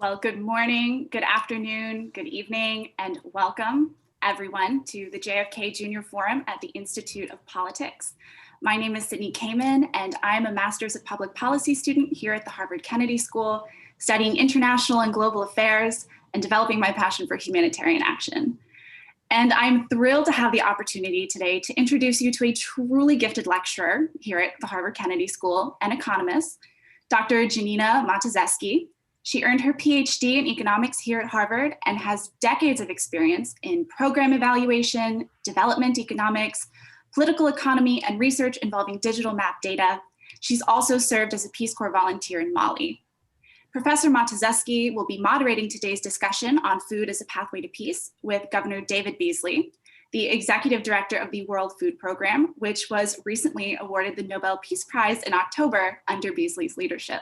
Well, good morning, good afternoon, good evening, and welcome everyone to the JFK Jr. Forum at the Institute of Politics. My name is Sydney Kamen, and I'm a Master's of Public Policy student here at the Harvard Kennedy School, studying international and global affairs and developing my passion for humanitarian action. And I'm thrilled to have the opportunity today to introduce you to a truly gifted lecturer here at the Harvard Kennedy School and economist, Dr. Janina Matuszeski. She earned her PhD in economics here at Harvard and has decades of experience in program evaluation, development economics, political economy, and research involving digital map data. She's also served as a Peace Corps volunteer in Mali. Professor Matuszeski will be moderating today's discussion on food as a pathway to peace with Governor David Beasley, the executive director of the World Food Program, which was recently awarded the Nobel Peace Prize in October under Beasley's leadership.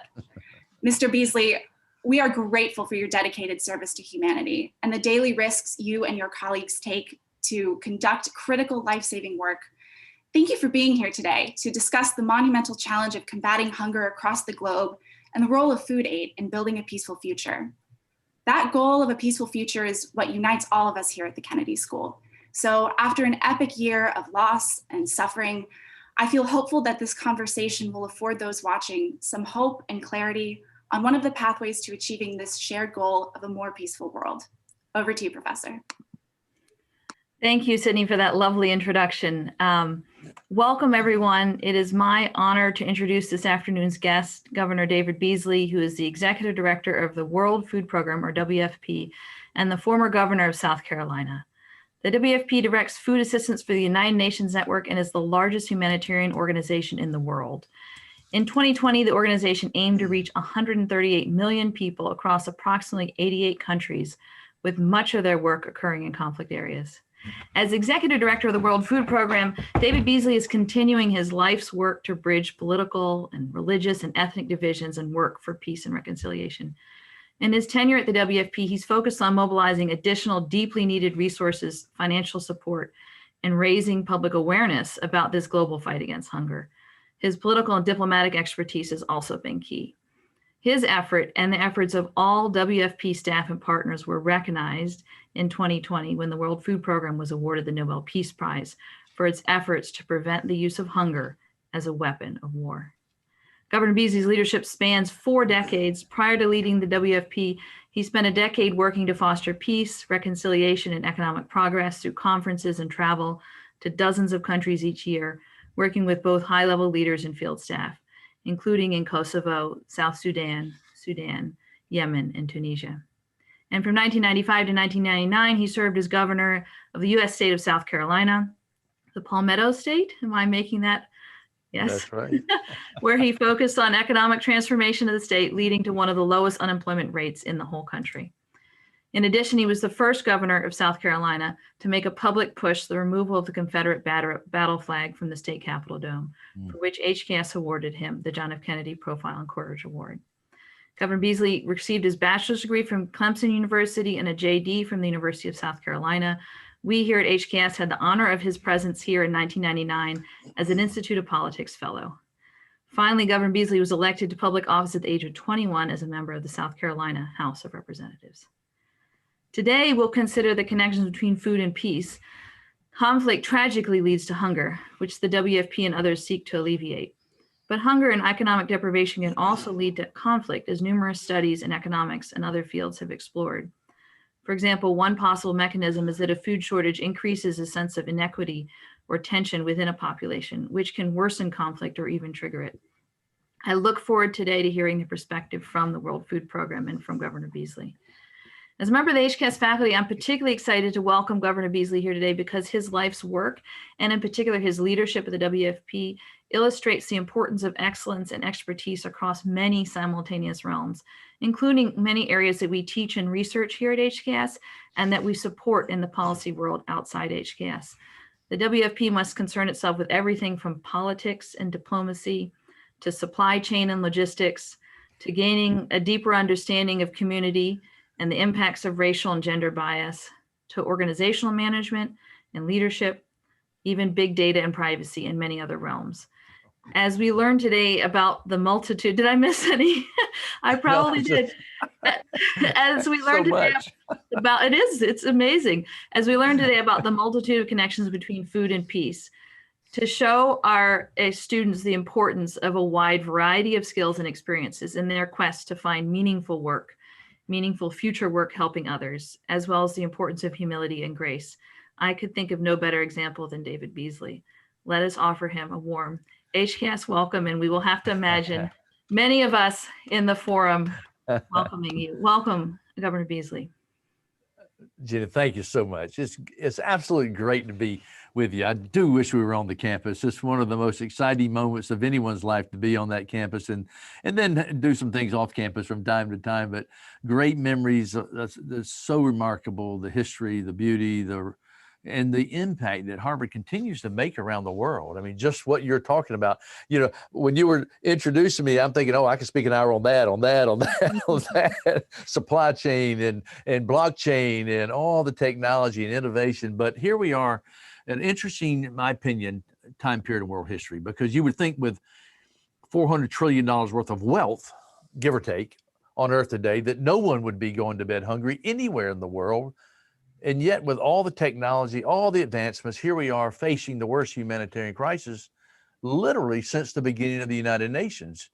Mr. Beasley, we are grateful for your dedicated service to humanity and the daily risks you and your colleagues take to conduct critical life-saving work. Thank you for being here today to discuss the monumental challenge of combating hunger across the globe and the role of food aid in building a peaceful future. That goal of a peaceful future is what unites all of us here at the Kennedy School. So after an epic year of loss and suffering, I feel hopeful that this conversation will afford those watching some hope and clarity on one of the pathways to achieving this shared goal of a more peaceful world. Over to you, Professor. Thank you, Sydney, for that lovely introduction. Welcome, everyone. It is my honor to introduce this afternoon's guest, Governor David Beasley, who is the Executive Director of the World Food Program, or WFP, and the former Governor of South Carolina. The WFP directs food assistance for the United Nations Network and is the largest humanitarian organization in the world. In 2020, the organization aimed to reach 138 million people across approximately 88 countries, with much of their work occurring in conflict areas. As Executive Director of the World Food Program, David Beasley is continuing his life's work to bridge political and religious and ethnic divisions and work for peace and reconciliation. In his tenure at the WFP, he's focused on mobilizing additional deeply needed resources, financial support, and raising public awareness about this global fight against hunger. His political and diplomatic expertise has also been key. His effort and the efforts of all WFP staff and partners were recognized in 2020 when the World Food Program was awarded the Nobel Peace Prize for its efforts to prevent the use of hunger as a weapon of war. Governor Beasley's leadership spans 4 decades. Prior to leading the WFP, he spent a decade working to foster peace, reconciliation, and economic progress through conferences and travel to dozens of countries each year, working with both high-level leaders and field staff, including in Kosovo, South Sudan, Yemen, and Tunisia. And from 1995 to 1999, he served as governor of the U.S. state of South Carolina, the Palmetto State. Am I making that? Yes. That's right. Where he focused on economic transformation of the state, leading to one of the lowest unemployment rates in the whole country. In addition, he was the first governor of South Carolina to make a public push the removal of the Confederate battle flag from the state Capitol dome, for which HKS awarded him the John F. Kennedy Profile and Courage Award. Governor Beasley received his bachelor's degree from Clemson University and a JD from the University of South Carolina. We here at HKS had the honor of his presence here in 1999 as an Institute of Politics Fellow. Finally, Governor Beasley was elected to public office at the age of 21 as a member of the South Carolina House of Representatives. Today, we'll consider the connections between food and peace. Conflict tragically leads to hunger, which the WFP and others seek to alleviate. But hunger and economic deprivation can also lead to conflict, as numerous studies in economics and other fields have explored. For example, one possible mechanism is that a food shortage increases a sense of inequity or tension within a population, which can worsen conflict or even trigger it. I look forward today to hearing the perspective from the World Food Program and from Governor Beasley. As a member of the HKS faculty, I'm particularly excited to welcome Governor Beasley here today because his life's work, and in particular his leadership at the WFP, illustrates the importance of excellence and expertise across many simultaneous realms, including many areas that we teach and research here at HKS and that we support in the policy world outside HKS. The WFP must concern itself with everything from politics and diplomacy to supply chain and logistics, to gaining a deeper understanding of community and the impacts of racial and gender bias, to organizational management and leadership, even big data and privacy, and many other realms. As we learned today about the multitude, did I miss any? I probably did. As we learned today about, it's amazing. As we learned today about the multitude of connections between food and peace, to show our students the importance of a wide variety of skills and experiences in their quest to find meaningful work, meaningful future work helping others, as well as the importance of humility and grace. I could think of no better example than David Beasley. Let us offer him a warm HCAS welcome, and we will have to imagine many of us in the forum welcoming you. Welcome, Governor Beasley. Jenna, thank you so much. It's absolutely great to be with you. I do wish we were on the campus. It's one of the most exciting moments of anyone's life to be on that campus and then do some things off campus from time to time. But great memories. That's so remarkable. The history, the beauty, and the impact that Harvard continues to make around the world. I mean, just what you're talking about, when you were introducing me, I'm thinking, I could speak an hour on that, supply chain and blockchain and all the technology and innovation. But here we are, an interesting, in my opinion, time period in world history, because you would think with $400 trillion worth of wealth, give or take, on Earth today, that no one would be going to bed hungry anywhere in the world. And yet with all the technology, all the advancements, here we are facing the worst humanitarian crisis literally since the beginning of the United Nations.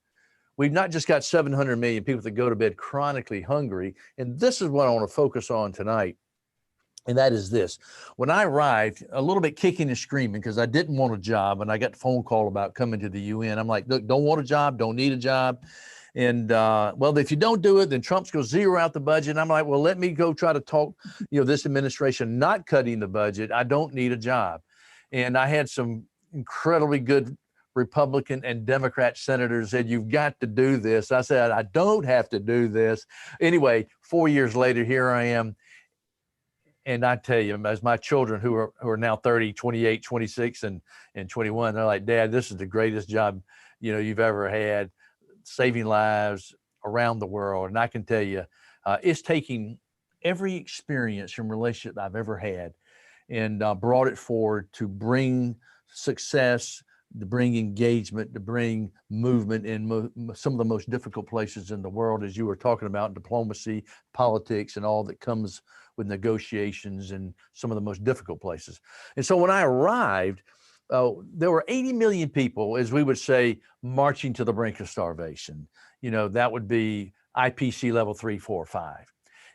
We've not just got 700 million people that go to bed chronically hungry. And this is what I want to focus on tonight. And that is this. When I arrived, a little bit kicking and screaming because I didn't want a job, and I got a phone call about coming to the UN. I'm like, look, don't want a job, don't need a job. And well, if you don't do it, then Trump's going to zero out the budget. And I'm like, well, let me go try to talk, this administration not cutting the budget. I don't need a job. And I had some incredibly good Republican and Democrat senators said, you've got to do this. I said, I don't have to do this. Anyway, 4 years later, here I am. And I tell you, as my children who are now 30, 28, 26, and 21, they're like, Dad, this is the greatest job, you've ever had, saving lives around the world. And I can tell you, it's taking every experience and relationship I've ever had and brought it forward to bring success, to bring engagement, to bring movement in some of the most difficult places in the world, as you were talking about, diplomacy, politics, and all that comes with negotiations in some of the most difficult places. And so when I arrived, there were 80 million people, as we would say, marching to the brink of starvation. That would be IPC level 3, 4, 5,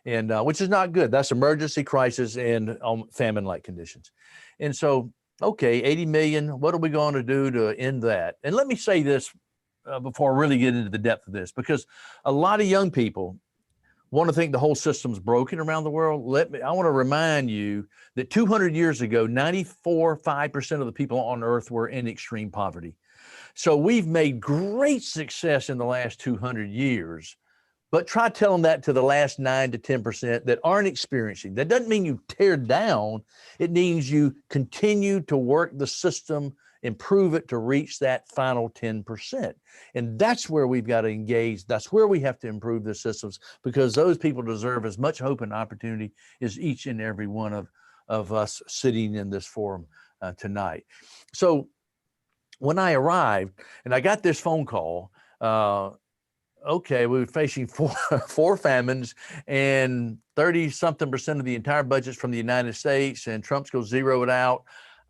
and which is not good. That's emergency, crisis, and famine-like conditions. And so, okay, 80 million, what are we going to do to end that? And let me say this before I really get into the depth of this, because a lot of young people want to think the whole system's broken around the world. I want to remind you that 200 years ago, 5% of the people on Earth were in extreme poverty. So we've made great success in the last 200 years, but try telling that to the last 9 to 10% that aren't experiencing. That doesn't mean you tear down. It means you continue to work the system, improve it to reach that final 10%. And that's where we've got to engage. That's where we have to improve the systems, because those people deserve as much hope and opportunity as each and every one of us sitting in this forum tonight. So when I arrived and I got this phone call, okay, we were facing four famines and 30-something% of the entire budget's from the United States, and Trump's going to zero it out.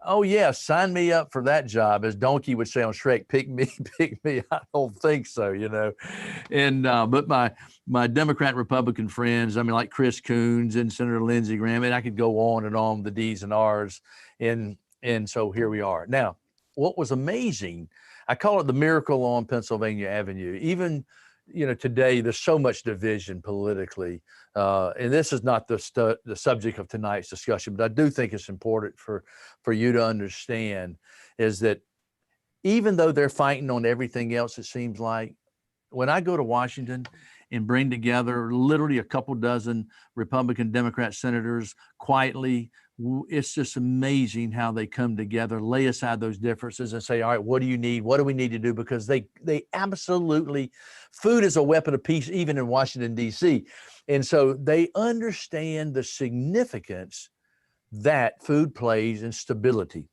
Oh yeah, sign me up for that job, as Donkey would say on Shrek. Pick me. I don't think so, And but my Democrat and Republican friends, like Chris Coons and Senator Lindsey Graham, and I could go on and on, the D's and R's, and so here we are. Now, what was amazing, I call it the miracle on Pennsylvania Avenue. Even today, there's so much division politically, and this is not the subject of tonight's discussion, but I do think it's important for you to understand is that even though they're fighting on everything else, it seems like when I go to Washington and bring together literally a couple dozen Republican, Democrat senators quietly, it's just amazing how they come together, lay aside those differences and say, all right, what do you need? What do we need to do? Because they absolutely, food is a weapon of peace, even in Washington, D.C. And so they understand the significance that food plays in stability.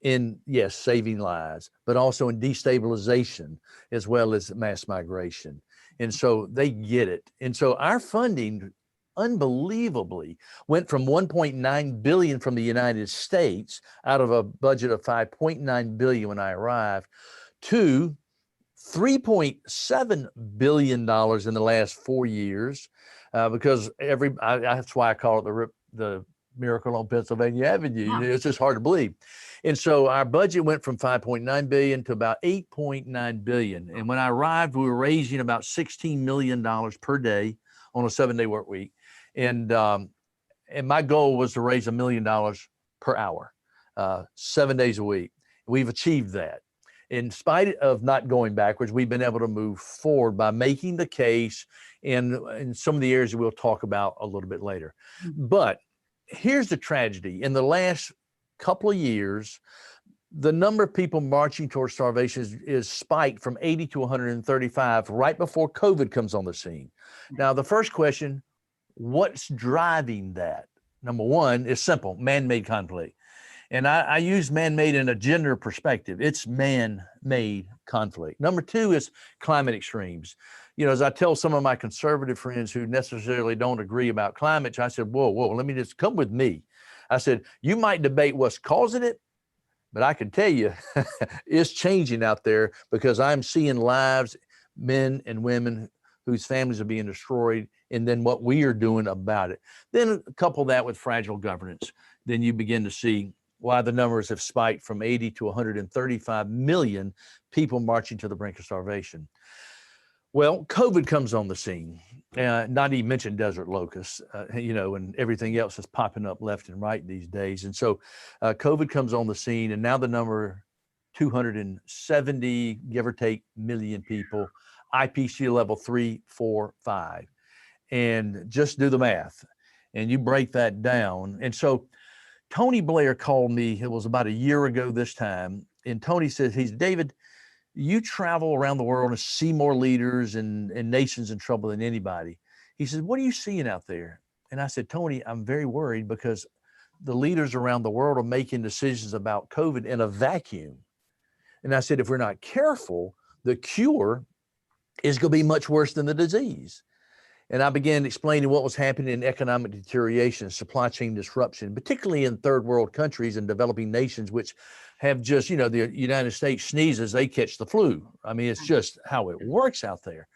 in, yes, saving lives, but also in destabilization as well as mass migration. And so they get it. And so our funding unbelievably went from 1.9 billion from the United States out of a budget of 5.9 billion when I arrived to $3.7 billion in the last 4 years, because that's why I call it the miracle on Pennsylvania Avenue. Wow. It's just hard to believe. And so our budget went from 5.9 billion to about 8.9 billion. And when I arrived, we were raising about $16 million per day on a 7-day work week. And my goal was to raise $1 million per hour, 7 days a week. We've achieved that. In spite of not going backwards, we've been able to move forward by making the case in some of the areas that we'll talk about a little bit later. But here's the tragedy. In the last couple of years, the number of people marching towards starvation is spiked from 80 to 135 right before COVID comes on the scene. Now, the first question, what's driving that? Number one is simple, man-made conflict. And I use man-made in a gender perspective. It's man-made conflict. Number two is climate extremes. As I tell some of my conservative friends who necessarily don't agree about climate change, I said, whoa, let me just come with me. I said, you might debate what's causing it, but I can tell you it's changing out there because I'm seeing lives, men and women whose families are being destroyed, and then what we are doing about it. Then couple that with fragile governance. Then you begin to see why the numbers have spiked from 80 to 135 million people marching to the brink of starvation. Well, COVID comes on the scene, not even mention desert locusts, and everything else is popping up left and right these days. And so COVID comes on the scene, and now the number 270, give or take, million people, IPC level 3, 4, 5. And just do the math, and you break that down. And so Tony Blair called me, it was about a year ago this time, and Tony said, David, you travel around the world and see more leaders and nations in trouble than anybody. He said, what are you seeing out there? And I said, Tony, I'm very worried because the leaders around the world are making decisions about COVID in a vacuum. And I said, if we're not careful, the cure is going to be much worse than the disease. And I began explaining what was happening in economic deterioration, supply chain disruption, particularly in third world countries and developing nations, which have just, the United States sneezes, they catch the flu. I mean, it's just how it works out there.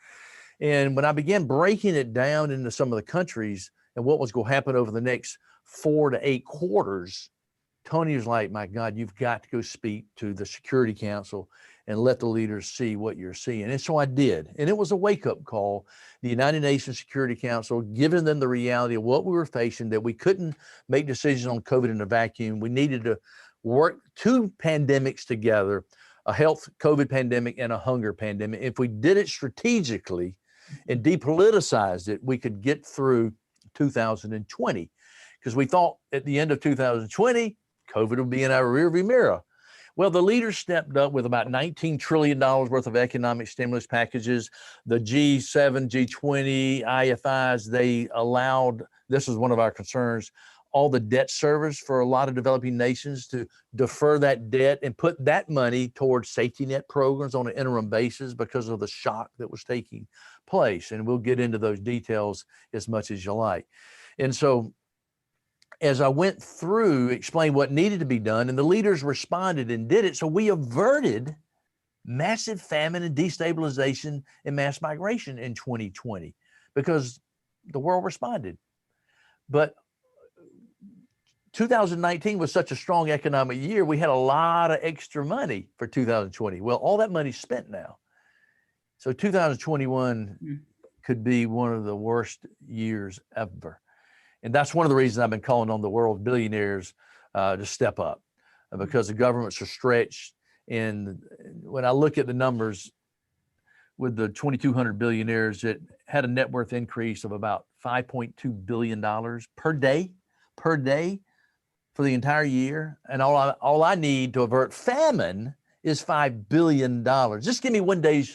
And when I began breaking it down into some of the countries and what was going to happen over the next 4 to 8 quarters, Tony was like, my God, you've got to go speak to the Security Council and let the leaders see what you're seeing. And so I did. And it was a wake-up call. The United Nations Security Council, giving them the reality of what we were facing, that we couldn't make decisions on COVID in a vacuum. We needed to work 2 pandemics together, a health COVID pandemic and a hunger pandemic. If we did it strategically and depoliticized it, we could get through 2020. Because we thought at the end of 2020, COVID would be in our rearview mirror. Well, the leaders stepped up with about $19 trillion worth of economic stimulus packages. The G7, G20, IFIs, they allowed, this is one of our concerns, all the debt service for a lot of developing nations to defer that debt and put that money towards safety net programs on an interim basis because of the shock that was taking place. And we'll get into those details as much as you like. And so as I went through, explained what needed to be done, and the leaders responded and did it. So we averted massive famine and destabilization and mass migration in 2020 because the world responded. But 2019 was such a strong economic year, we had a lot of extra money for 2020. Well, all that money's spent now. So 2021 could be one of the worst years ever. And that's one of the reasons I've been calling on the world's billionaires to step up, because the governments are stretched. And when I look at the numbers with the 2,200 billionaires that had a net worth increase of about $5.2 billion per day for the entire year. And all I need to avert famine is $5 billion. Just give me 1 day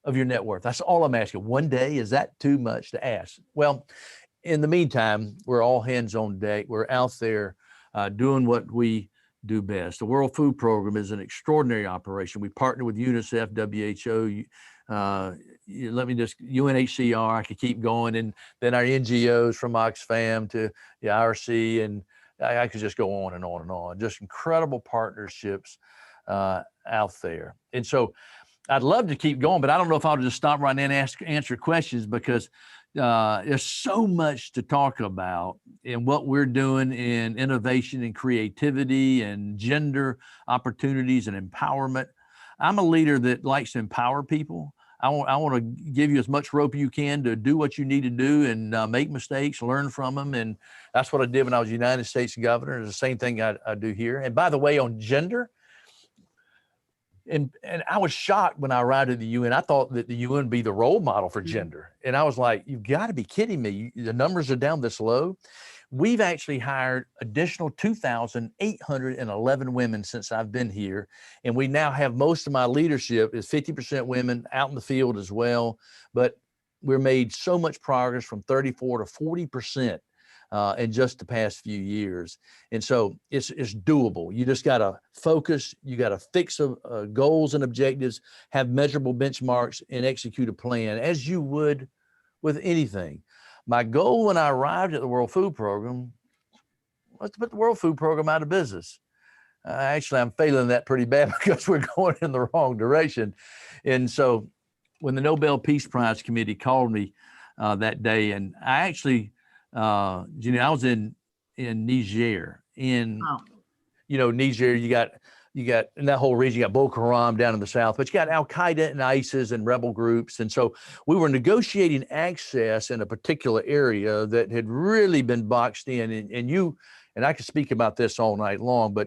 of your net worth. That's all I'm asking. 1 day, is that too much to ask? Well, in the meantime, we're all hands on deck. We're out there doing what we do best. The World Food Program is an extraordinary operation. We partner with UNICEF, WHO, UNHCR, I could keep going, and then our NGOs from Oxfam to the IRC, and I could just go on and on and on. Just incredible partnerships out there. And so I'd love to keep going, but I don't know if I'll just stop right now and answer questions, because there's so much to talk about in what we're doing in innovation and creativity and gender opportunities and empowerment. I'm a leader that likes to empower people. I want to give you as much rope you can to do what you need to do and make mistakes, learn from them. And that's what I did when I was United States governor. It's the same thing I do here. And by the way, on gender, and I was shocked when I arrived at the UN. I thought that the UN would be the role model for gender. And I was like, you've got to be kidding me. The numbers are down this low. We've actually hired additional 2,811 women since I've been here. And we now have most of my leadership is 50% women out in the field as well. But we're made so much progress from 34 to 40% in just the past few years. And so it's doable. You just got to focus. You got to fix goals and objectives, have measurable benchmarks, and execute a plan as you would with anything. My goal when I arrived at the World Food Program was to put the World Food Program out of business. Actually, I'm failing that pretty bad because we're going in the wrong direction. And so when the Nobel Peace Prize Committee called me that day, and I actually, Janina, I was in Niger. Niger, you got in that whole region, you got Boko Haram down in the south, but you got Al Qaeda and ISIS and rebel groups. And so we were negotiating access in a particular area that had really been boxed in. And I could speak about this all night long, but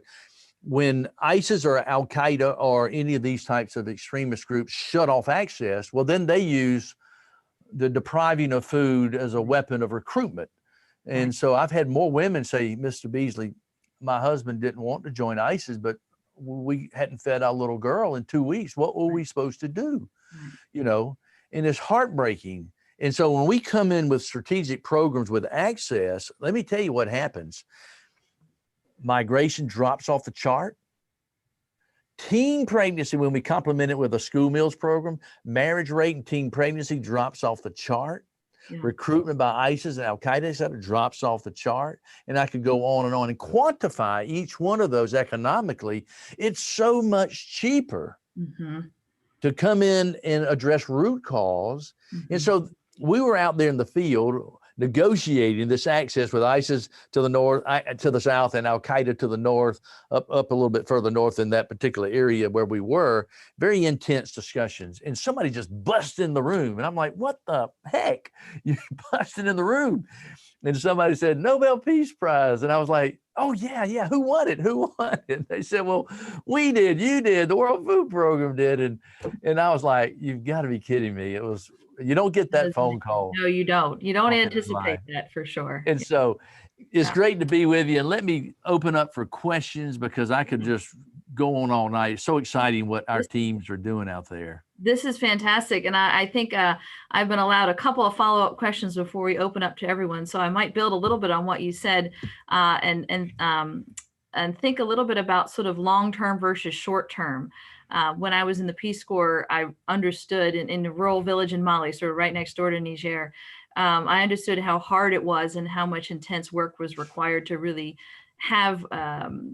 when ISIS or Al Qaeda or any of these types of extremist groups shut off access, well, then they use the depriving of food as a weapon of recruitment. And so I've had more women say, Mr. Beasley, my husband didn't want to join ISIS, but we hadn't fed our little girl in 2 weeks. What were we supposed to do? And it's heartbreaking. And so when we come in with strategic programs with access, let me tell you what happens. Migration drops off the chart. Teen pregnancy, when we complement it with a school meals program, marriage rate and teen pregnancy drops off the chart. Yeah. Recruitment by ISIS and Al Qaeda, etc., drops off the chart. And I could go on and quantify each one of those economically. It's so much cheaper to come in and address root cause. And so we were out there in the field negotiating this access with ISIS to the north, to the south, and Al Qaeda to the north, up a little bit further north in that particular area where we were. Very intense discussions. And somebody just busted in the room. And I'm like, what the heck? You busted in the room. And somebody said, Nobel Peace Prize. And I was like, oh, yeah. Who won it? They said, well, we did. You did. The World Food Program did. And I was like, you've got to be kidding me. You don't get that phone call. No, you don't. You don't anticipate that for sure. And so it's great to be with you. And let me open up for questions, because I could just go on all night. It's so exciting what our teams are doing out there. This is fantastic. And I think I've been allowed a couple of follow-up questions before we open up to everyone. So I might build a little bit on what you said and think a little bit about sort of long-term versus short-term. When I was in the Peace Corps, I understood in the rural village in Mali, sort of right next door to Niger, I understood how hard it was and how much intense work was required to really have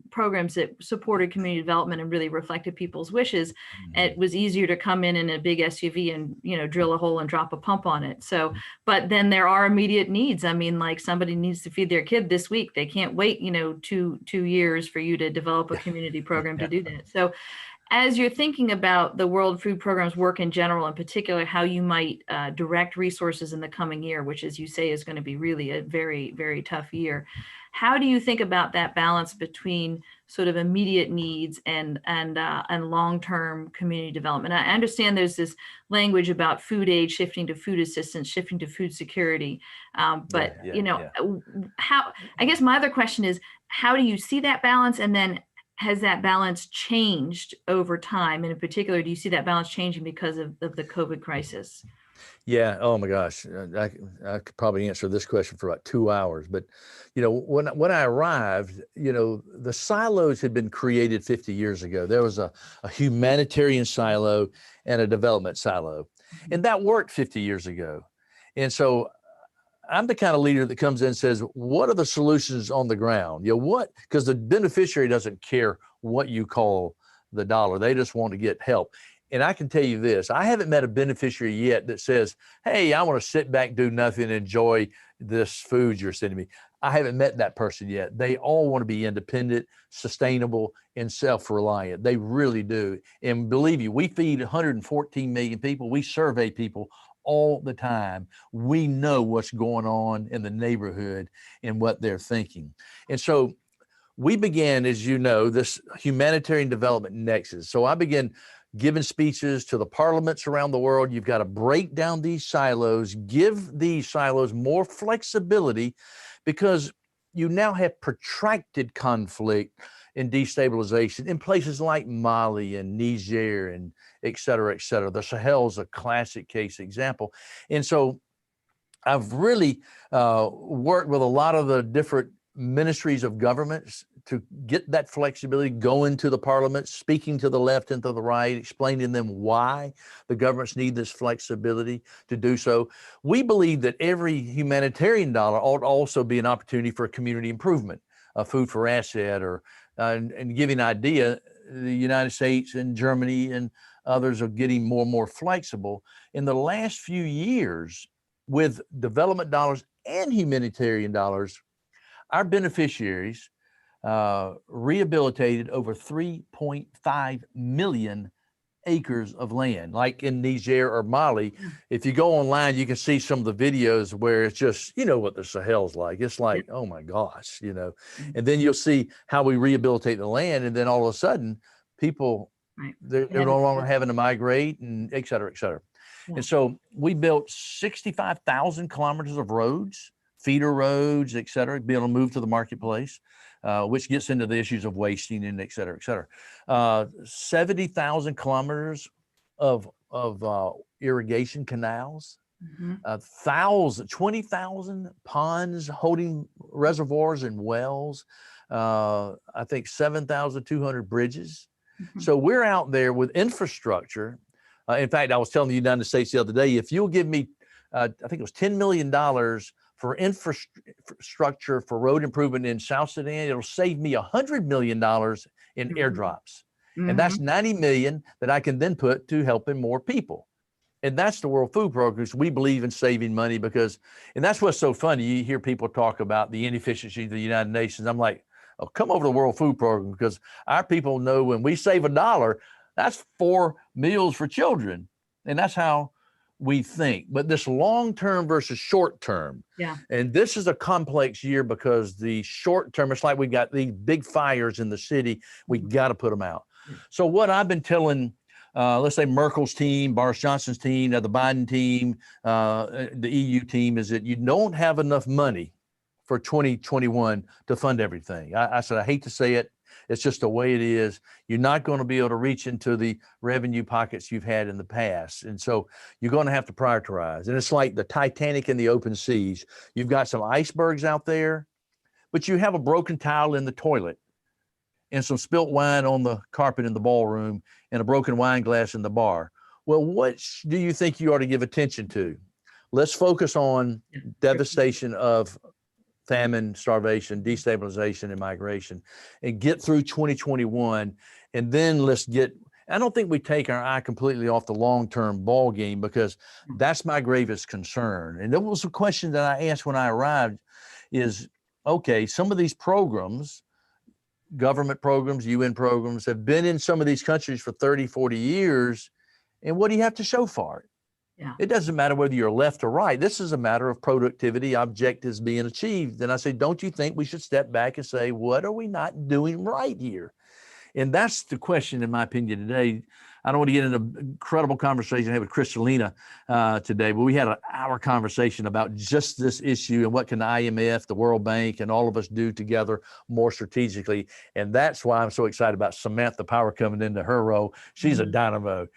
programs that supported community development and really reflected people's wishes. It was easier to come in a big SUV and, drill a hole and drop a pump on it. So, but then there are immediate needs. I mean, like somebody needs to feed their kid this week. They can't wait, 2 years for you to develop a community program to do that. So as you're thinking about the World Food Program's work in general, in particular, how you might direct resources in the coming year, which, as you say, is going to be really a very, very tough year. How do you think about that balance between sort of immediate needs and long-term community development? I understand there's this language about food aid shifting to food assistance, shifting to food security. How, I guess my other question is, how do you see that balance? And then has that balance changed over time? And in particular, do you see that balance changing because of the COVID crisis? Yeah. Oh my gosh. I could probably answer this question for about 2 hours. But, when I arrived, the silos had been created 50 years ago. There was a humanitarian silo and a development silo, and that worked 50 years ago. And so I'm the kind of leader that comes in and says, what are the solutions on the ground? Because the beneficiary doesn't care what you call the dollar. They just want to get help. And I can tell you this, I haven't met a beneficiary yet that says, hey, I want to sit back, do nothing, enjoy this food you're sending me. I haven't met that person yet. They all want to be independent, sustainable, and self-reliant. They really do. And believe you, we feed 114 million people. We survey people all the time. We know what's going on in the neighborhood and what they're thinking. And so we began, as you know, this humanitarian development nexus. So I began giving speeches to the parliaments around the world. You've got to break down these silos, give these silos more flexibility, because you now have protracted conflict and destabilization in places like Mali and Niger and et cetera, et cetera. The Sahel is a classic case example. And so I've really worked with a lot of the different ministries of governments to get that flexibility, going to the parliament, speaking to the left and to the right, explaining to them why the governments need this flexibility to do so. We believe that every humanitarian dollar ought to also be an opportunity for community improvement, a food for asset, or and give you an idea, the United States and Germany and others are getting more and more flexible. In the last few years, with development dollars and humanitarian dollars, our beneficiaries rehabilitated over 3.5 million acres of land, like in Niger or Mali. If you go online, you can see some of the videos where it's just, what the Sahel's like. It's like, oh my gosh, and then you'll see how we rehabilitate the land. And then all of a sudden, people, they're no longer having to migrate, and et cetera, et cetera. Yeah. And so we built 65,000 kilometers of roads, feeder roads, et cetera, be able to move to the marketplace, which gets into the issues of wasting and et cetera, et cetera. 70,000 kilometers of irrigation canals, 20,000 ponds holding reservoirs and wells, I think 7,200 bridges. So we're out there with infrastructure. In fact, I was telling the United States the other day, if you'll give me, I think it was $10 million for infrastructure for road improvement in South Sudan, it'll save me $100 million in airdrops. And that's 90 million that I can then put to helping more people. And that's the World Food Program. We believe in saving money because, and that's what's so funny. You hear people talk about the inefficiency of the United Nations. I'm like, oh, come over to the World Food Program, because our people know when we save $1, that's 4 meals for children. And that's how we think. But this long-term versus short-term. Yeah. And this is a complex year because the short-term, it's like we got these big fires in the city. We got to put them out. So what I've been telling, let's say Merkel's team, Boris Johnson's team, the Biden team, the EU team, is that you don't have enough money for 2021 to fund everything. I said, I hate to say it. It's just the way it is. You're not going to be able to reach into the revenue pockets you've had in the past. And so you're going to have to prioritize. And it's like the Titanic in the open seas. You've got some icebergs out there, but you have a broken towel in the toilet and some spilt wine on the carpet in the ballroom and a broken wine glass in the bar. Well, what do you think you ought to give attention to? Let's focus on devastation of famine, starvation, destabilization, and migration, and get through 2021. And then let's I don't think we take our eye completely off the long-term ball game, because that's my gravest concern. And that was a question that I asked when I arrived is, okay, some of these programs, government programs, UN programs, have been in some of these countries for 30, 40 years. And what do you have to show for it? Yeah. It doesn't matter whether you're left or right. This is a matter of productivity, objectives being achieved. And I say, don't you think we should step back and say, what are we not doing right here? And that's the question, in my opinion, today. I don't want to get into an incredible conversation I had with Kristalina today, but we had an hour conversation about just this issue and what can the IMF, the World Bank, and all of us do together more strategically. And that's why I'm so excited about Samantha Power coming into her role. She's a dynamo.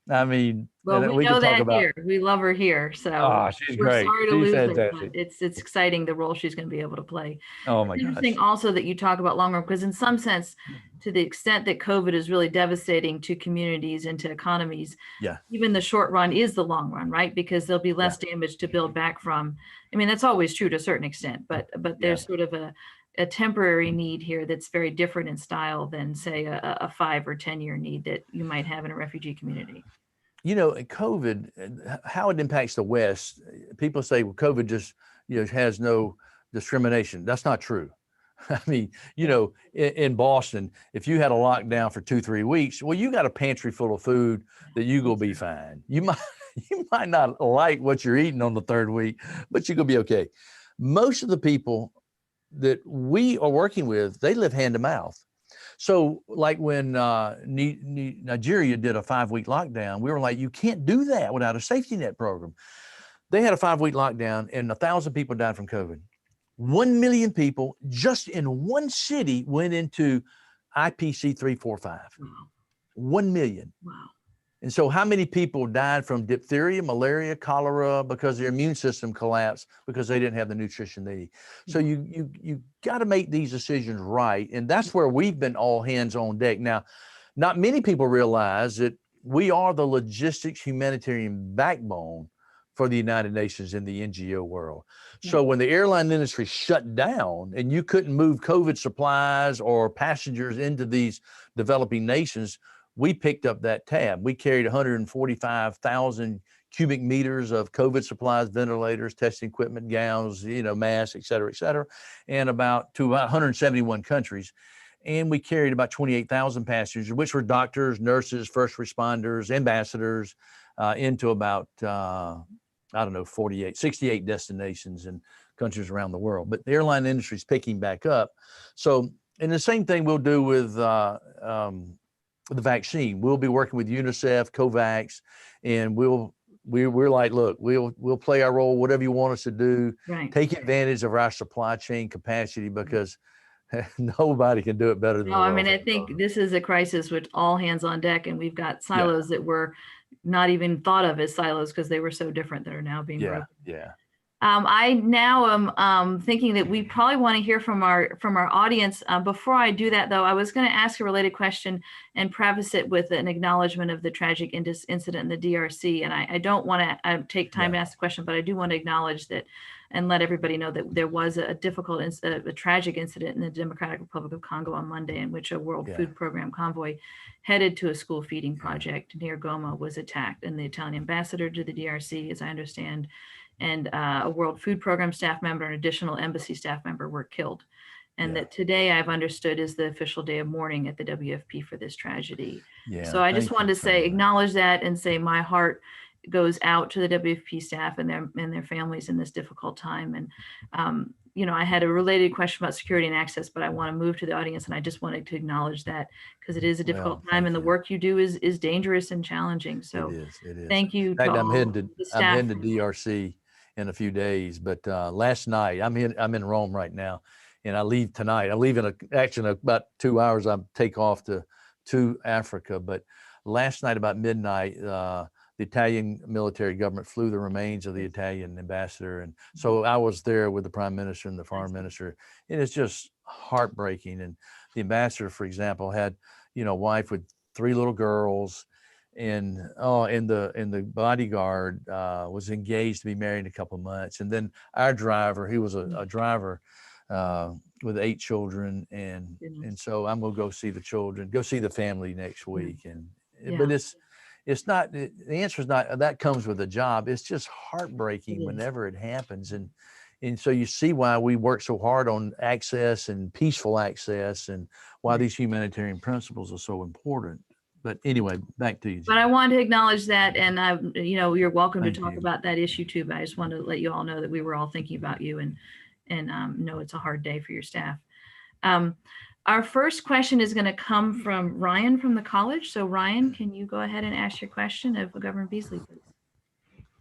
I mean, Well, and we we know can talk that about. here. We love her here. So Oh, she's we're great. sorry to She's lose her, but fantastic. it's exciting the role she's going to be able to play. Oh my It's interesting gosh. also that you talk about long run, because in some sense, to the extent that COVID is really devastating to communities and to economies, Yeah. even the short run is the long run, right? Because there'll be less damage to build back from. I mean, that's always true to a certain extent, but there's sort of a temporary need here that's very different in style than, say, a 5 or 10-year need that you might have in a refugee community. You know, COVID, how it impacts the West, people say, well, COVID just, has no discrimination. That's not true. I mean, in Boston, if you had a lockdown for 2-3 weeks, well, you got a pantry full of food that you gonna be fine. You might not like what you're eating on the third week, but you're gonna be okay. Most of the people that we are working with, they live hand to mouth. So like when Nigeria did a 5-week lockdown, we were like, you can't do that without a safety net program. They had a 5-week lockdown and 1,000 people died from COVID. 1 million people just in one city went into IPC 345. Wow. 1 million. Wow. And so how many people died from diphtheria, malaria, cholera, because their immune system collapsed because they didn't have the nutrition they need? So you got to make these decisions right. And that's where we've been all hands on deck. Now, not many people realize that we are the logistics humanitarian backbone for the United Nations in the NGO world. So when the airline industry shut down and you couldn't move COVID supplies or passengers into these developing nations, we picked up that tab. We carried 145,000 cubic meters of COVID supplies, ventilators, testing equipment, gowns, masks, et cetera, and about 171 countries. And we carried about 28,000 passengers, which were doctors, nurses, first responders, ambassadors, into about, 68 destinations and countries around the world. But the airline industry is picking back up. So, and the same thing we'll do with the vaccine. We'll be working with UNICEF, COVAX, and we're like, look, we'll play our role, whatever you want us to do. Right. Take advantage of our supply chain capacity because nobody can do it better than the No, I world. mean, I think this is a crisis with all hands on deck, and we've got silos that were not even thought of as silos because they were so different that are now being broken. Yeah. I now am thinking that we probably want to hear from our audience. Before I do that, though, I was going to ask a related question and preface it with an acknowledgement of the tragic incident in the DRC. And I don't want to take time to ask the question, but I do want to acknowledge that and let everybody know that there was a tragic incident in the Democratic Republic of Congo on Monday, in which a World Food Program convoy headed to a school feeding project near Goma was attacked, and the Italian ambassador to the DRC, as I understand, and a World Food Program staff member and additional embassy staff member were killed. And that today I've understood is the official day of mourning at the WFP for this tragedy. So I just wanted to say, acknowledge that and say my heart goes out to the WFP staff and their families in this difficult time. And, I had a related question about security and access, but I want to move to the audience, and I just wanted to acknowledge that because it is a difficult time and the work you do is dangerous and challenging. So it is. Thank you. In fact, I'm heading to to DRC in a few days, but last night I'm in Rome right now, and I leave tonight. I leave in about 2 hours. I take off to Africa, but last night about midnight, the Italian military government flew the remains of the Italian ambassador, and so I was there with the prime minister and the foreign minister, and it's just heartbreaking. And the ambassador, for example, had a wife with 3 little girls. And the bodyguard was engaged to be married in a couple of months. And then our driver, he was a driver with 8 children. And so I'm going to go see the children, go see the family next week. But it's not, the answer is not, that comes with a job. It's just heartbreaking whenever it happens. And so you see why we work so hard on access and peaceful access, and why these humanitarian principles are so important. But anyway, back to you. But I want to acknowledge that, and you're welcome to talk about that issue too. But I just wanted to let you all know that we were all thinking about you, and know it's a hard day for your staff. Our first question is going to come from Ryan from the college. So Ryan, can you go ahead and ask your question of Governor Beasley, please?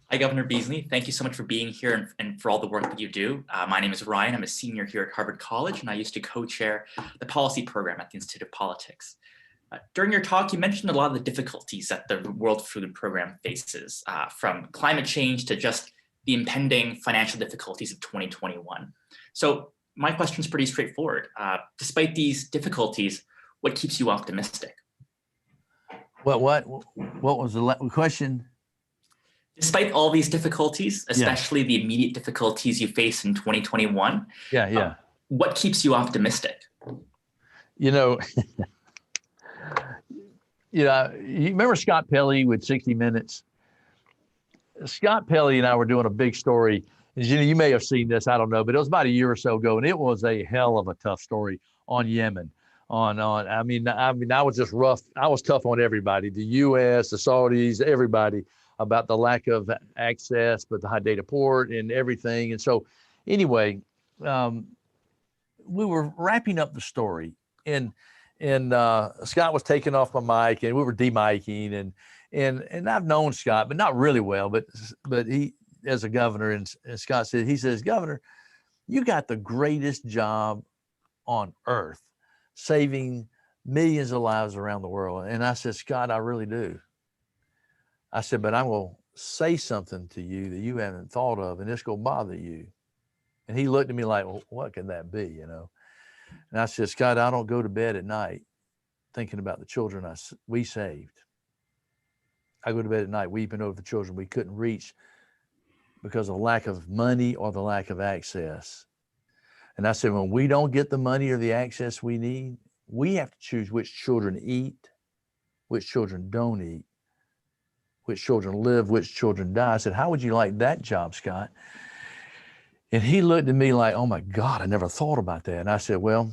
Hi, Governor Beasley. Thank you so much for being here and for all the work that you do. My name is Ryan. I'm a senior here at Harvard College, and I used to co-chair the policy program at the Institute of Politics. During your talk, you mentioned a lot of the difficulties that the World Food Program faces, from climate change to just the impending financial difficulties of 2021. So my question is pretty straightforward. Despite these difficulties, what keeps you optimistic? What was the question? Despite all these difficulties, especially the immediate difficulties you face in 2021, what keeps you optimistic? You know, you remember Scott Pelley with 60 Minutes? Scott Pelley and I were doing a big story. You may have seen this, I don't know, but it was about a year or so ago, and it was a hell of a tough story on Yemen. I was just rough. I was tough on everybody, the U.S., the Saudis, everybody, about the lack of access, but the high data port and everything. And so anyway, we were wrapping up the story, and Scott was taking off my mic, and we were demiking, and I've known Scott, but not really well, but he, as a governor, and Scott said, he says, Governor, you got the greatest job on earth, saving millions of lives around the world. And I said, Scott, I really do. I said, but I'm going to say something to you that you haven't thought of, and it's going to bother you. And he looked at me like, well, what can that be, And I said, Scott, I don't go to bed at night thinking about the children we saved. I go to bed at night weeping over the children we couldn't reach because of lack of money or the lack of access. And I said, when we don't get the money or the access we need, we have to choose which children eat, which children don't eat, which children live, which children die. I said, how would you like that job, Scott? And he looked at me like, oh my God, I never thought about that. And I said, well,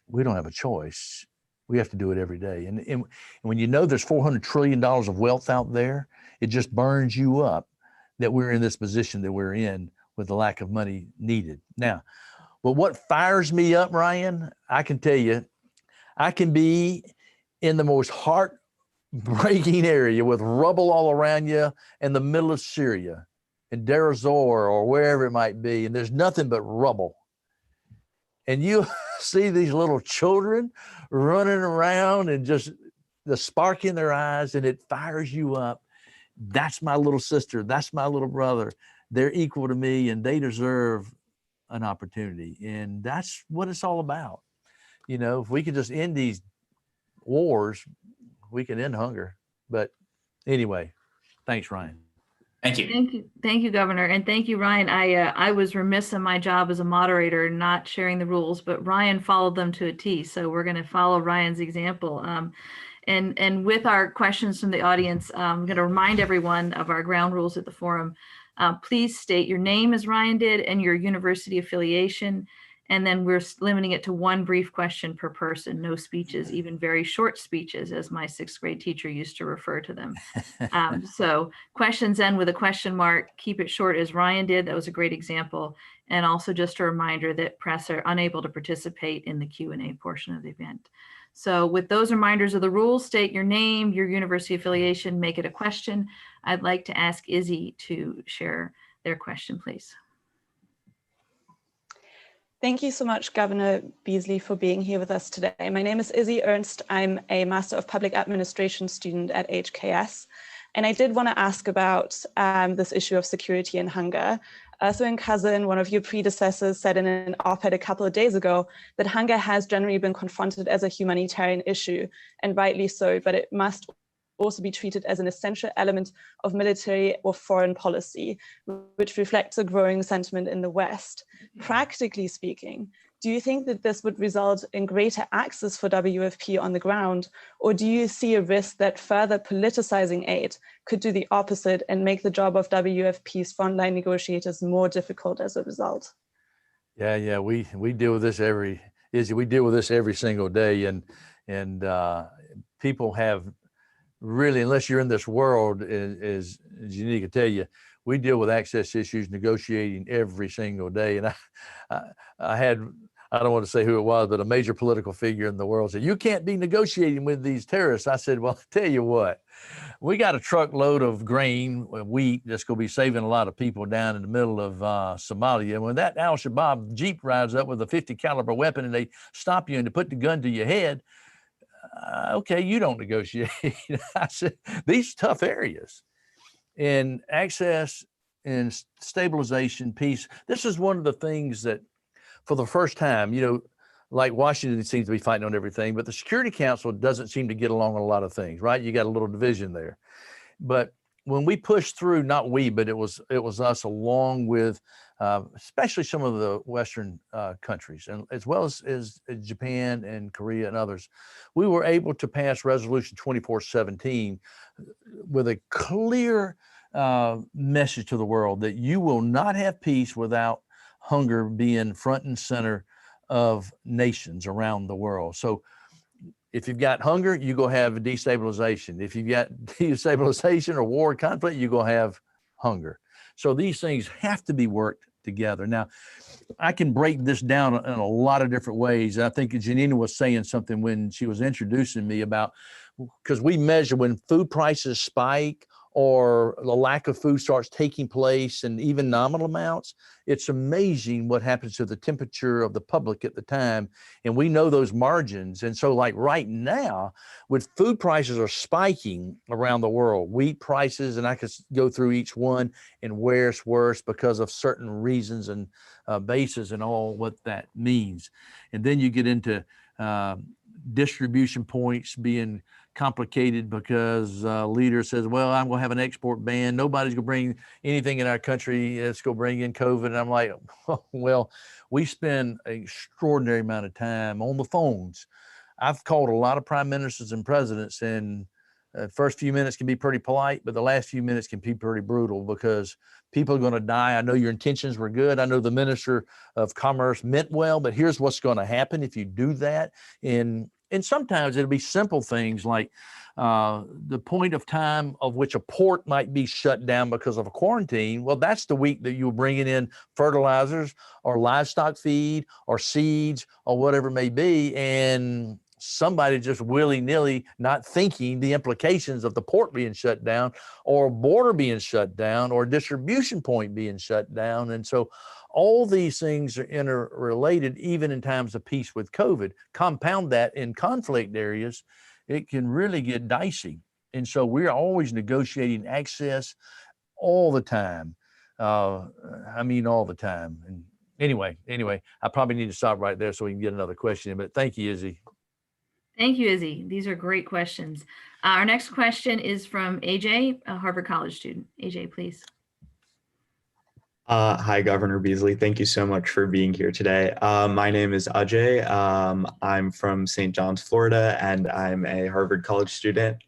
we don't have a choice. We have to do it every day. And when you know there's $400 trillion of wealth out there, it just burns you up that we're in this position that we're in with the lack of money needed. Now, but what fires me up, Ryan, I can tell you, I can be in the most heartbreaking area with rubble all around you in the middle of Syria, in Deir ez-Zor or wherever it might be, and there's nothing but rubble. And you see these little children running around and just the spark in their eyes, and it fires you up. That's my little sister. That's my little brother. They're equal to me, and they deserve an opportunity. And that's what it's all about. If we could just end these wars, we can end hunger. But anyway, thanks, Ryan. Thank you. Thank you, Governor. And thank you, Ryan. I was remiss in my job as a moderator, not sharing the rules, but Ryan followed them to a T. So we're going to follow Ryan's example. And with our questions from the audience, I'm going to remind everyone of our ground rules at the forum. Please state your name, as Ryan did, and your university affiliation. And then we're limiting it to one brief question per person, no speeches, even very short speeches, as my sixth grade teacher used to refer to them. So questions end with a question mark, keep it short as Ryan did. That was a great example. And also just a reminder that press are unable to participate in the Q&A portion of the event. So with those reminders of the rules, state your name, your university affiliation, make it a question. I'd like to ask Izzy to share their question, please. Thank you so much, Governor Beasley, for being here with us today. My name is Izzy Ernst. I'm a Master of Public Administration student at HKS. And I did want to ask about this issue of security and hunger. Earthling Cousin, one of your predecessors, said in an op-ed a couple of days ago that hunger has generally been confronted as a humanitarian issue, and rightly so, but it must also be treated as an essential element of military or foreign policy, which reflects a growing sentiment in the West. Practically speaking, do you think that this would result in greater access for WFP on the ground, or do you see a risk that further politicizing aid could do the opposite and make the job of WFP's frontline negotiators more difficult as a result? Yeah, we deal with this we deal with this every single day, and people have really, unless you're in this world, as Janina can tell you, we deal with access issues, negotiating every single day. And I had, I don't want to say who it was, but a major political figure in the world said, you can't be negotiating with these terrorists. I said, well, I tell you what, we got a truckload of grain, wheat, that's going to be saving a lot of people down in the middle of Somalia. And when that Al-Shabaab Jeep rides up with a 50 caliber weapon and they stop you and they put the gun to your head, Okay, you don't negotiate. I said, these tough areas and access and stabilization, peace. This is one of the things that for the first time, like Washington seems to be fighting on everything, but the Security Council doesn't seem to get along on a lot of things, right? You got a little division there. But when we pushed through, not we, but it was us along with especially some of the Western countries, and as well as Japan and Korea and others, we were able to pass Resolution 2417 with a clear message to the world that you will not have peace without hunger being front and center of nations around the world. So if you've got hunger, you go have destabilization. If you've got destabilization or war conflict, you go have hunger. So these things have to be worked together. Now, I can break this down in a lot of different ways. I think Janina was saying something when she was introducing me about, because we measure when food prices spike or the lack of food starts taking place and even nominal amounts, it's amazing what happens to the temperature of the public at the time. And we know those margins. And so like right now, with food prices are spiking around the world, wheat prices, and I could go through each one and where it's worse because of certain reasons and bases and all what that means. And then you get into distribution points being complicated because leader says, well, I'm going to have an export ban. Nobody's going to bring anything in our country that's going to bring in COVID. And I'm like, well, we spend an extraordinary amount of time on the phones. I've called a lot of prime ministers and presidents, and the first few minutes can be pretty polite, but the last few minutes can be pretty brutal because people are going to die. I know your intentions were good. I know the Minister of Commerce meant well, but here's what's going to happen if you do that. And sometimes it'll be simple things like the point of time of which a port might be shut down because of a quarantine. Well, that's the week that you're bringing in fertilizers or livestock feed or seeds or whatever it may be. And somebody just willy-nilly not thinking the implications of the port being shut down or border being shut down or distribution point being shut down. And so all these things are interrelated, even in times of peace with COVID. Compound that in conflict areas, it can really get dicey. And so we're always negotiating access all the time. All the time. And anyway, I probably need to stop right there so we can get another question in, but thank you, Izzy. Thank you, Izzy. These are great questions. Our next question is from AJ, a Harvard College student. AJ, please. Hi, Governor Beasley. Thank you so much for being here today. My name is Ajay. I'm from St. John's, Florida, and I'm a Harvard College student.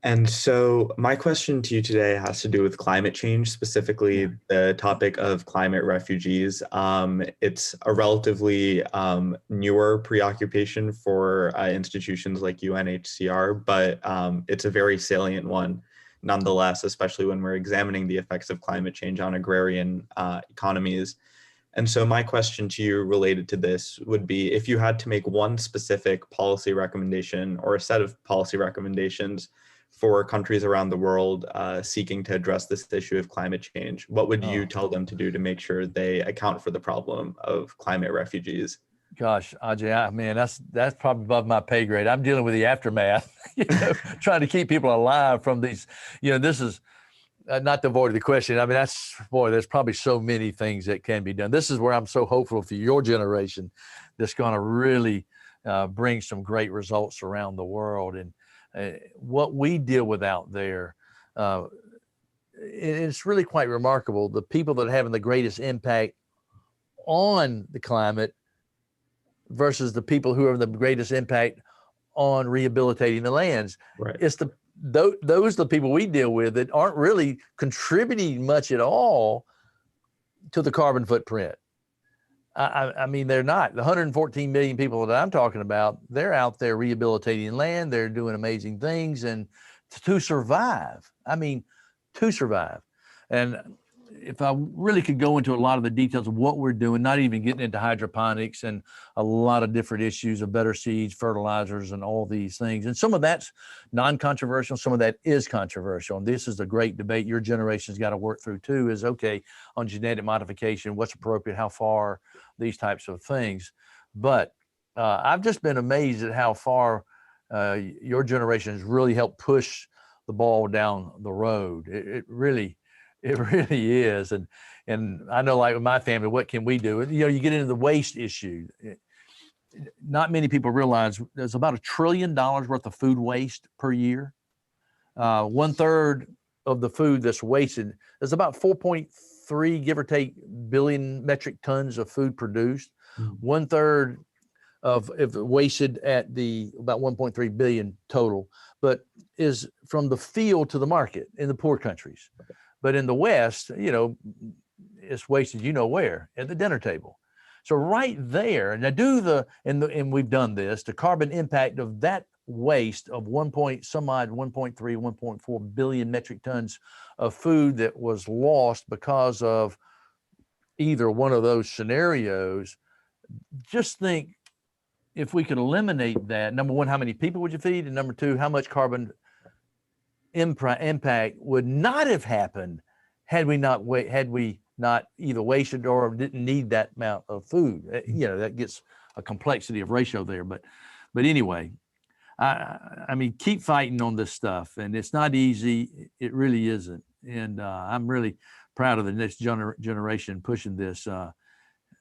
And so my question to you today has to do with climate change, specifically the topic of climate refugees. It's a relatively newer preoccupation for institutions like UNHCR, but it's a very salient one nonetheless, especially when we're examining the effects of climate change on agrarian economies. And so my question to you related to this would be, if you had to make one specific policy recommendation or a set of policy recommendations for countries around the world seeking to address this issue of climate change, what would you tell them to do to make sure they account for the problem of climate refugees? Gosh, Ajay, man, that's probably above my pay grade. I'm dealing with the aftermath, trying to keep people alive from these, this is not to avoid the question. I mean, there's probably so many things that can be done. This is where I'm so hopeful for your generation that's going to really bring some great results around the world. And what we deal with out there, it's really quite remarkable. The people that are having the greatest impact on the climate versus the people who have the greatest impact on rehabilitating the lands. Right. It's those are the people we deal with that aren't really contributing much at all to the carbon footprint. I mean, they're not. The 114 million people that I'm talking about, they're out there rehabilitating land. They're doing amazing things and to survive. And if I really could go into a lot of the details of what we're doing, not even getting into hydroponics and a lot of different issues of better seeds, fertilizers, and all these things. And some of that's non-controversial, some of that is controversial. And this is a great debate your generation's got to work through too, is okay, on genetic modification, what's appropriate, how far, these types of things. But I've just been amazed at how far your generation has really helped push the ball down the road. It really is. And I know, like with my family, what can we do? You know, you get into the waste issue. Not many people realize there's about $1 trillion worth of food waste per year. 1/3 of the food that's wasted, there's about 4.3, give or take, billion metric tons of food produced. 1/3 of wasted at the about 1.3 billion total, but is from the field to the market in the poor countries. But in the West, you know, it's wasted, you know where, at the dinner table. So right there, now and we've done this, the carbon impact of that waste of 1.3, 1.4 billion metric tons of food that was lost because of either one of those scenarios. Just think, if we could eliminate that, number one, how many people would you feed? And number two, how much carbon impact would not have happened had we not either wasted or didn't need that amount of food. You know, that gets a complexity of ratio there. But anyway, I mean, keep fighting on this stuff, and it's not easy. It really isn't. And I'm really proud of the next generation pushing this.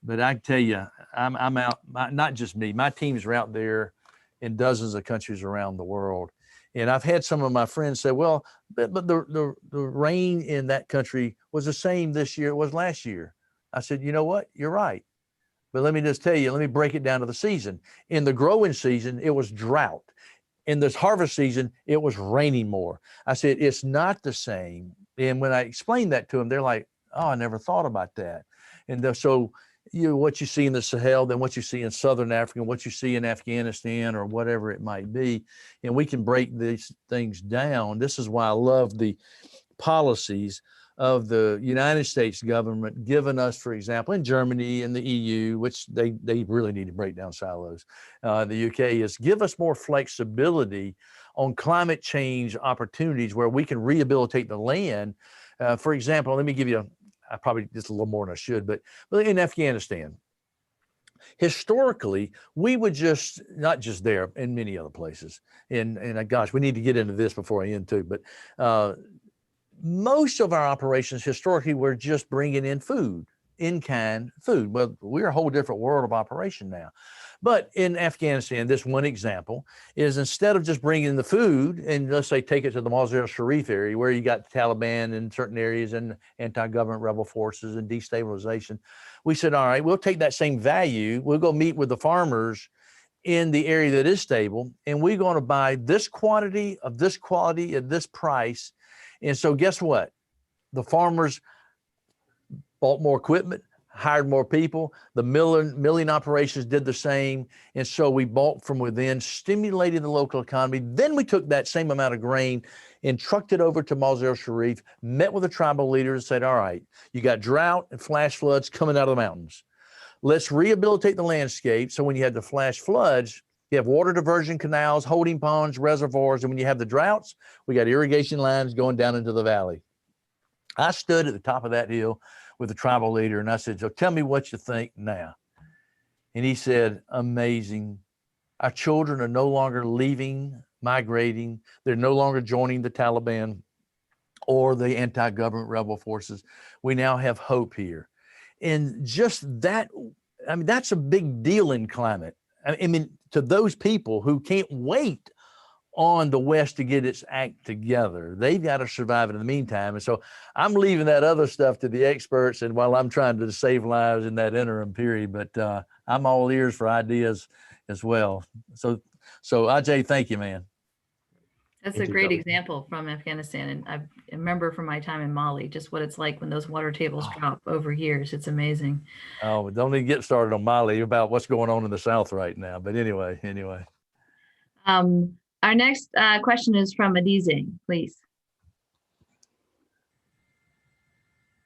But I can tell you, I'm out, not just me, my teams are out there in dozens of countries around the world. And I've had some of my friends say, well, but the rain in that country was the same this year it was last year. I said, you know what? You're right. But let me just tell you, let me break it down to the season. In the growing season, it was drought. In this harvest season, it was raining more. I said, it's not the same. And when I explained that to them, they're like, oh, I never thought about that. And so, you know, what you see in the Sahel, then what you see in Southern Africa, what you see in Afghanistan or whatever it might be, and we can break these things down. This is why I love the policies of the United States government giving us, for example, in Germany and the EU, which they really need to break down silos. The UK is give us more flexibility on climate change opportunities where we can rehabilitate the land. For example, let me give you I probably just a little more than I should, but in Afghanistan, historically, we would just, not just there, in many other places, and gosh, we need to get into this before I end too, but most of our operations historically were just bringing in food, in-kind food. Well, we're a whole different world of operation now. But in Afghanistan, this one example is instead of just bringing the food and let's say take it to the Mazar-e-Sharif area where you got the Taliban in certain areas and anti-government rebel forces and destabilization, we said, all right, we'll take that same value. We'll go meet with the farmers in the area that is stable, and we're going to buy this quantity of this quality at this price. And so guess what? The farmers bought more equipment, hired more people. The milling operations did the same. And so we bought from within, stimulated the local economy. Then we took that same amount of grain and trucked it over to Mazar-e-Sharif, met with the tribal leaders and said, all right, you got drought and flash floods coming out of the mountains. Let's rehabilitate the landscape. So when you have the flash floods, you have water diversion canals, holding ponds, reservoirs. And when you have the droughts, we got irrigation lines going down into the valley. I stood at the top of that hill with the tribal leader and I said, so tell me what you think now. And he said, amazing. Our children are no longer leaving, migrating. They're no longer joining the Taliban or the anti-government rebel forces. We now have hope here. And just that, I mean, that's a big deal in climate. I mean, to those people who can't wait on the West to get its act together, they've got to survive in the meantime. And so I'm leaving that other stuff to the experts, and while I'm trying to save lives in that interim period, but I'm all ears for ideas as well. So Ajay, thank you, man. That's a great example from Afghanistan. And I remember from my time in Mali, just what it's like when those water tables drop over years. It's amazing. Oh, don't even get started on Mali about what's going on in the South right now. But anyway. Our next question is from Izzy, please.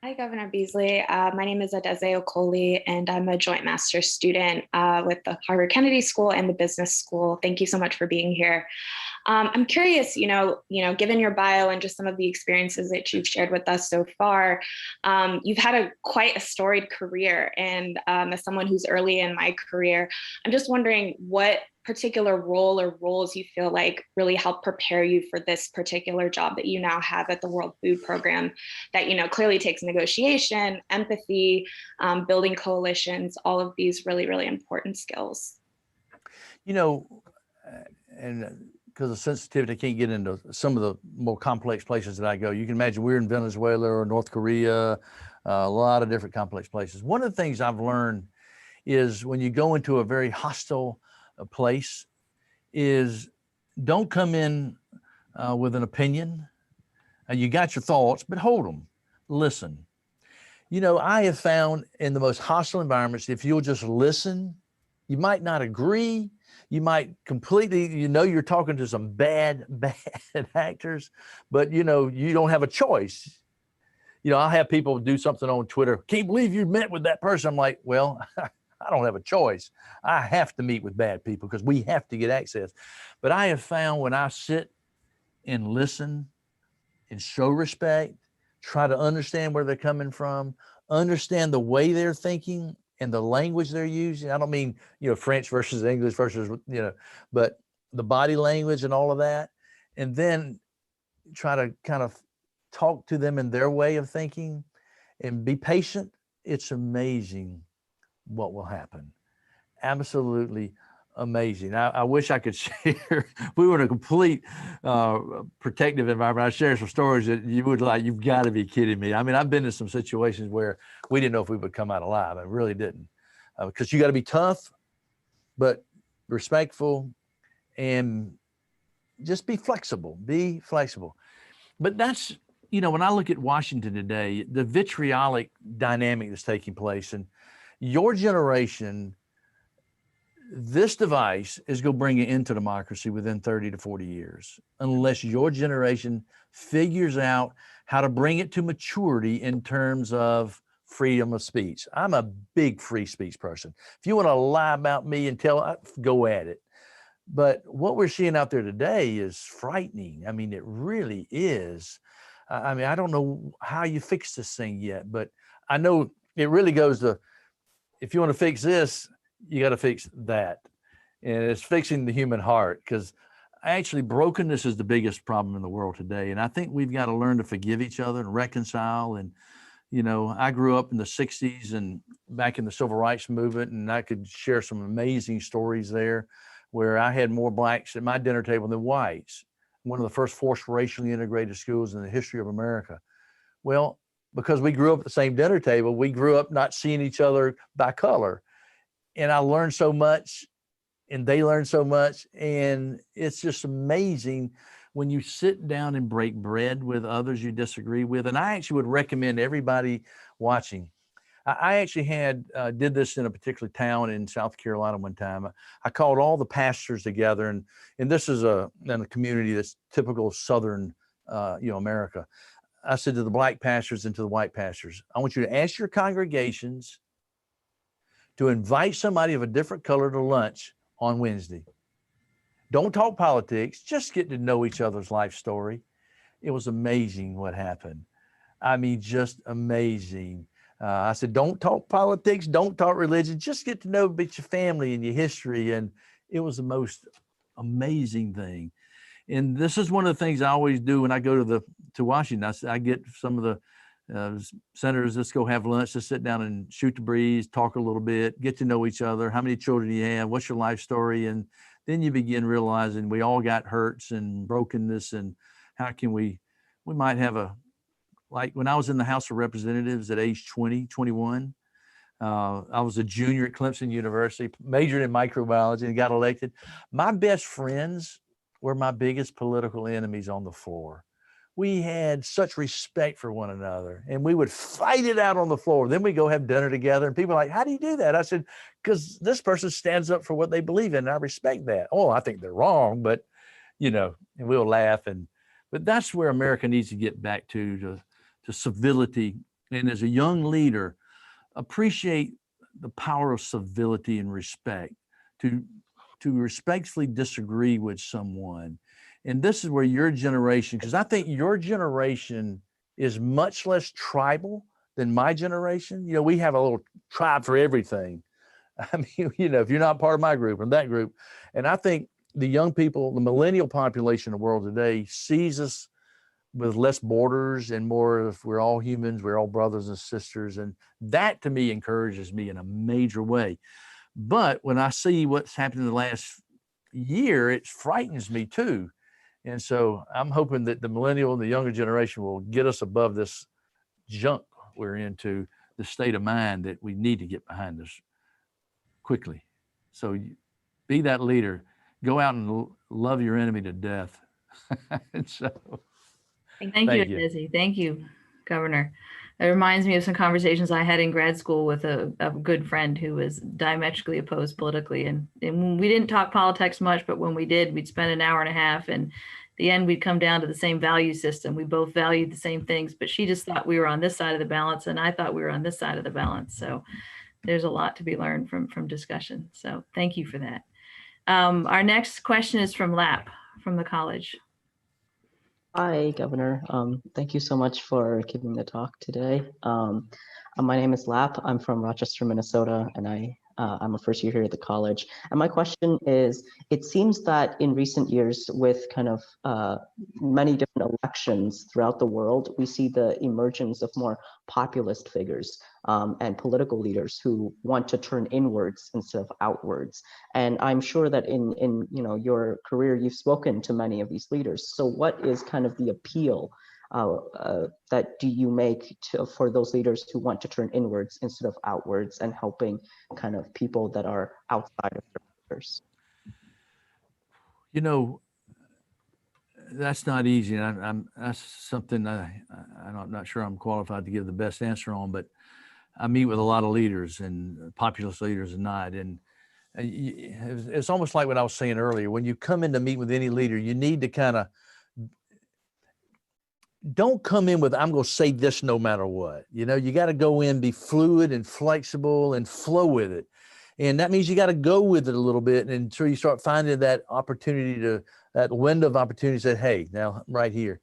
Hi, Governor Beasley. My name is Adelle Okoli, and I'm a joint master's student with the Harvard Kennedy School and the Business School. Thank you so much for being here. I'm curious, given your bio and just some of the experiences that you've shared with us so far, you've had quite a storied career. And as someone who's early in my career, I'm just wondering what particular role or roles you feel like really help prepare you for this particular job that you now have at the World Food Program that, clearly takes negotiation, empathy, building coalitions, all of these really, really important skills. And because of sensitivity, I can't get into some of the more complex places that I go. You can imagine we're in Venezuela or North Korea, a lot of different complex places. One of the things I've learned is when you go into a very hostile place is don't come in with an opinion. You got your thoughts, but hold them, listen. I have found in the most hostile environments, if you'll just listen, you might not agree. You might completely, you're talking to some bad actors, but you don't have a choice. I'll have people do something on Twitter. Can't believe you met with that person. I'm like, well, I don't have a choice. I have to meet with bad people because we have to get access. But I have found when I sit and listen and show respect, try to understand where they're coming from, understand the way they're thinking and the language they're using. I don't mean, French versus English versus, but the body language and all of that. And then try to kind of talk to them in their way of thinking and be patient. It's amazing what will happen. Absolutely amazing. I wish I could share. We were in a complete protective environment. I share some stories that you would like, you've got to be kidding me. I mean, I've been in some situations where we didn't know if we would come out alive. I really didn't. Because you got to be tough, but respectful and just be flexible. Be flexible. But that's, when I look at Washington today, the vitriolic dynamic that's taking place, and your generation, this device is going to bring it into democracy within 30 to 40 years, unless your generation figures out how to bring it to maturity in terms of freedom of speech. I'm a big free speech person. If you want to lie about me and go at it. But what we're seeing out there today is frightening. I mean, it really is. I mean, I don't know how you fix this thing yet, but I know it really goes to, if you want to fix this, you got to fix that. And it's fixing the human heart, because actually brokenness is the biggest problem in the world today. And I think we've got to learn to forgive each other and reconcile. And, I grew up in the 60s and back in the civil rights movement, and I could share some amazing stories there where I had more blacks at my dinner table than whites. One of the first forced racially integrated schools in the history of America. Well, because we grew up at the same dinner table, we grew up not seeing each other by color. And I learned so much and they learned so much. And it's just amazing when you sit down and break bread with others you disagree with. And I actually would recommend everybody watching. I actually did this in a particular town in South Carolina one time. I called all the pastors together, and this is in a community that's typical of Southern, America. I said to the black pastors and to the white pastors, I want you to ask your congregations to invite somebody of a different color to lunch on Wednesday. Don't talk politics, just get to know each other's life story. It was amazing what happened. I mean, just amazing. I said, don't talk politics, don't talk religion, just get to know about your family and your history. And it was the most amazing thing. And this is one of the things I always do when I go to Washington. I get some of the senators, let's go have lunch, let's sit down and shoot the breeze, talk a little bit, get to know each other. How many children do you have? What's your life story? And then you begin realizing we all got hurts and brokenness, and how can we might have like when I was in the House of Representatives at age 20, 21, I was a junior at Clemson University, majored in microbiology and got elected. My best friends were my biggest political enemies on the floor. We had such respect for one another, and we would fight it out on the floor. Then we go have dinner together, and people are like, how do you do that? I said, because this person stands up for what they believe in, and I respect that. Oh, I think they're wrong, but, and we'll laugh. But that's where America needs to get back to civility. And as a young leader, appreciate the power of civility and respect, to respectfully disagree with someone And this is where your generation, because I think your generation is much less tribal than my generation. You know, we have a little tribe for everything. I mean, you know, if you're not part of my group or that group. And I think the young people, the millennial population of the world today sees us with less borders and more of we're all humans, we're all brothers and sisters. And that to me encourages me in a major way. But when I see what's happened in the last year, it frightens me too. And so I'm hoping that the millennial and the younger generation will get us above this junk we're into, the state of mind that we need to get behind us quickly. So be that leader, go out and love your enemy to death. And so Thank you, Izzy. Thank you, Governor. It reminds me of some conversations I had in grad school with a good friend who was diametrically opposed politically. And we didn't talk politics much, but when we did, we'd spend an hour and a half. And the end, we'd come down to the same value system. We both valued the same things, but she just thought we were on this side of the balance, and I thought we were on this side of the balance. So there's a lot to be learned from discussion. So thank you for that. Our next question is from Lap from the college. Hi, Governor. Thank you so much for giving the talk today. My name is Lap. I'm from Rochester, Minnesota, and I'm a first year here at the college. And my question is, it seems that in recent years, with kind of many different elections throughout the world, we see the emergence of more populist figures and political leaders who want to turn inwards instead of outwards. And I'm sure that in your career, you've spoken to many of these leaders. So what is kind of the appeal that do you make for those leaders who want to turn inwards instead of outwards and helping kind of people that are outside of their borders? You know, that's not easy. And that's something I'm not sure I'm qualified to give the best answer on, but I meet with a lot of leaders and populist leaders and not. And it's almost like what I was saying earlier. When you come in to meet with any leader, you need to kind of don't come in with, I'm going to say this no matter what. You know, you got to go in, be fluid and flexible and flow with it. And that means you got to go with it a little bit until you start finding that opportunity that window of opportunity, say, hey, now I'm right here.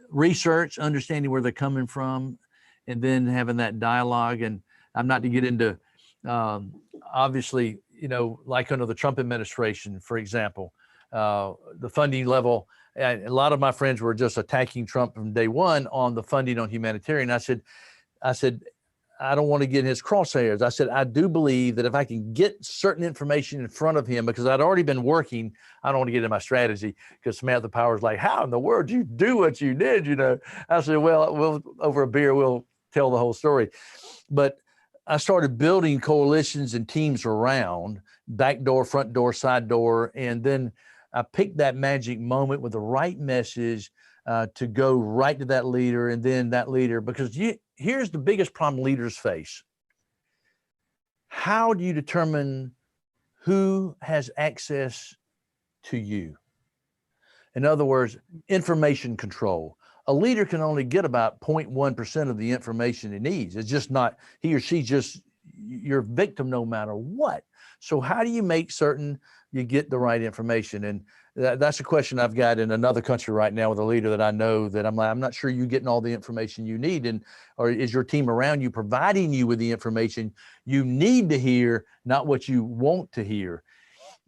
Research, understanding where they're coming from, and then having that dialogue. And I'm not to get into, obviously, you know, like under the Trump administration, for example, the funding level, and a lot of my friends were just attacking Trump from day one on the funding on humanitarian. I said, I don't want to get in his crosshairs. I said, I do believe that if I can get certain information in front of him, because I'd already been working, I don't want to get into my strategy, because Samantha Power's like, how in the world did you do what you did? You know, I said, well, we'll over a beer, we'll tell the whole story. But I started building coalitions and teams around back door, front door, side door, and then I picked that magic moment with the right message to go right to that leader, and then that leader, because here's the biggest problem leaders face. How do you determine who has access to you? In other words, information control. A leader can only get about 0.1% of the information he needs. It's just not, he or she just, you're a victim no matter what. So how do you make certain you get the right information? And that's a question I've got in another country right now with a leader that I know that I'm like, I'm not sure you're getting all the information you need. And or is your team around you providing you with the information you need to hear, not what you want to hear?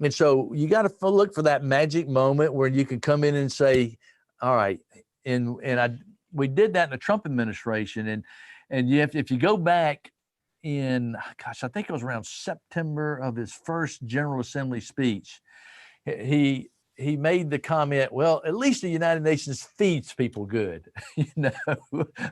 And so you got to look for that magic moment where you can come in and say, all right. We did that in the Trump administration. And if you go back in, gosh, I think it was around September of his first General Assembly speech, he made the comment, well, at least the United Nations feeds people good. You know,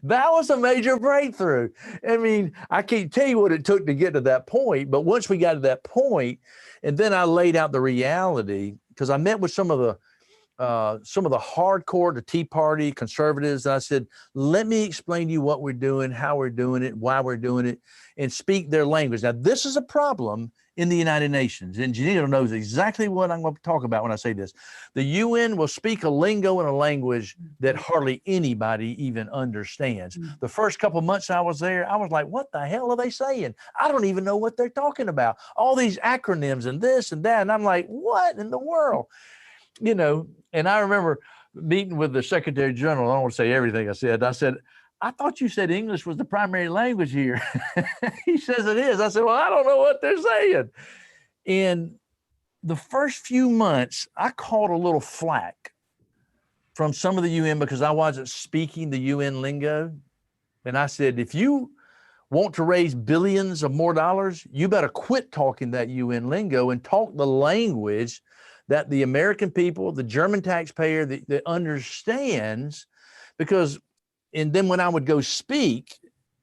that was a major breakthrough. I mean, I can't tell you what it took to get to that point, but once we got to that point, and then I laid out the reality, because I met with some of the hardcore, the Tea Party conservatives. I said, let me explain to you what we're doing, how we're doing it, why we're doing it, and speak their language. Now, this is a problem in the United Nations, and Janina knows exactly what I'm going to talk about when I say this. The UN will speak a lingo and a language that hardly anybody even understands. The first couple of months I was there, I was like, what the hell are they saying? I don't even know what they're talking about. All these acronyms and this and that. And I'm like, what in the world? you know, and I remember meeting with the Secretary General. I don't want to say everything I said. I thought you said English was the primary language here. He says it is. I said, well, I don't know what they're saying. And the first few months, I caught a little flack from some of the UN because I wasn't speaking the UN lingo. And I said, if you want to raise billions of more dollars, you better quit talking that UN lingo and talk the language that the American people, the German taxpayer that understands. Because, and then when I would go speak,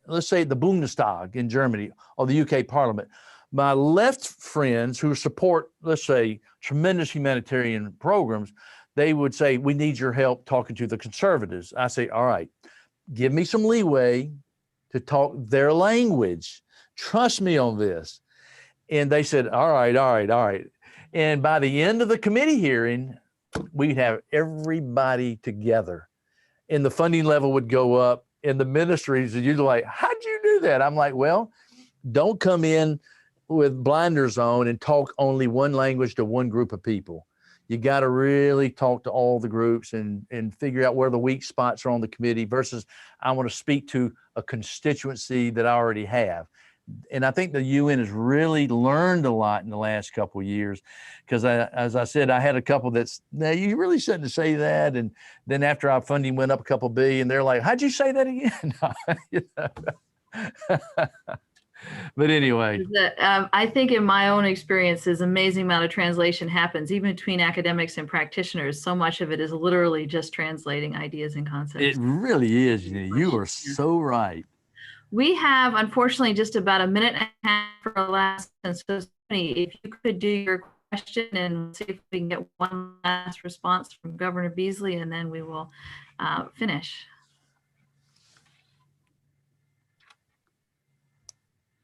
let's say at the Bundestag in Germany or the UK Parliament, my left friends who support, let's say, tremendous humanitarian programs, they would say, we need your help talking to the conservatives. I say, all right, give me some leeway to talk their language. Trust me on this. And they said, all right. And by the end of the committee hearing, we'd have everybody together and the funding level would go up and the ministries are usually like, how'd you do that? I'm like, well, don't come in with blinders on and talk only one language to one group of people. You got to really talk to all the groups and figure out where the weak spots are on the committee versus I want to speak to a constituency that I already have. And I think the UN has really learned a lot in the last couple of years because as I said, I had a couple that's, now you really shouldn't say that. And then after our funding went up a couple billion, they're like, how'd you say that again? You know? But anyway. I think in my own experience, this amazing amount of translation happens even between academics and practitioners. So much of it is literally just translating ideas and concepts. It really is. You are so right. We have, unfortunately, just about a minute and a half for our last. And so, Stephanie, if you could do your question and see if we can get one last response from Governor Beasley, and then we will finish.